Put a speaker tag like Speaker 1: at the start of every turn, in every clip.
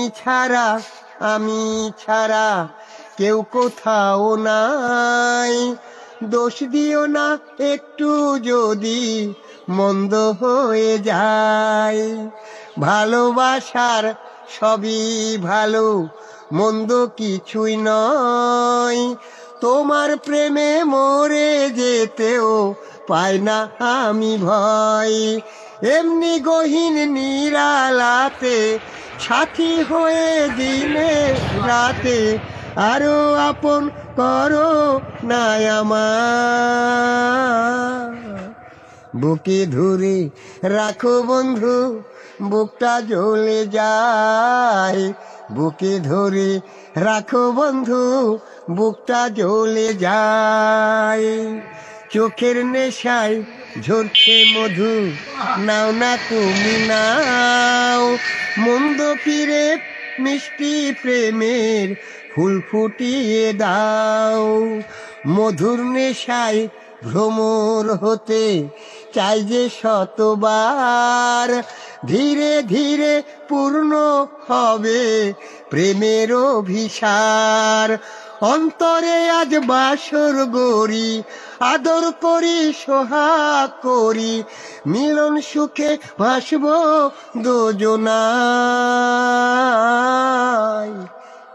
Speaker 1: ছাড়া আমি ছাড়া কেউ কোথাও নাই। দোষ দিও না একটু যদি মন্দ হয়ে যায়। ভালোবাসার সবই ভালো, মন্দ কিছুই নয়। তোমার প্রেমে মরে যেতেও পাই না আমি ভয়। এমনি গহীন নিরালাতে সাথী হয়ে দিনে রাতে আরো আপন করো না আমার। বুকে ধরে রাখো বন্ধু, বুকটা জ্বলে যায়। বুকে ধরে রাখো বন্ধু, বুকটা জ্বলে যায়। চোখের নেশায় ঝরছে মধু, নাও না তুমি নাও। মন্দ ফিরে মিষ্টি প্রেমের ফুল ফুটিয়ে দাও। মধুর নেশায় ভ্রমর হতে চাই যে শতবার। ধীরে ধীরে পূর্ণ হবে প্রেমের অভিসার। অন্তরে আজ বাসর গড়ি, আদর করি সোহাগ করি, মিলন সুখে ভাসব দুজনায়।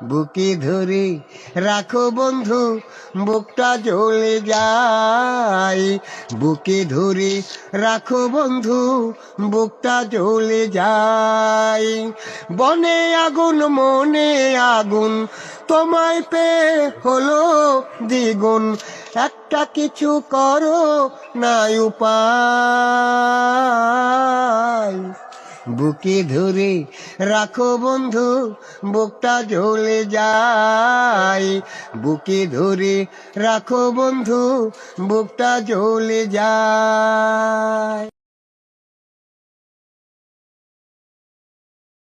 Speaker 1: বুকে ধরে রাখো বন্ধু, বুকটা জ্বলে যায়। বুকে ধরে রাখো বন্ধু, বুকটা জ্বলে যায়। বনে আগুন মনে আগুন, তোমায় পেয়ে হলো দ্বিগুণ। একটা কিছু করো না উপায়। বুকে ধরে রাখো বন্ধু, বুকটা জ্বলে যায়। বুকে ধরে রাখো বন্ধু, বুকটা জ্বলে যায়।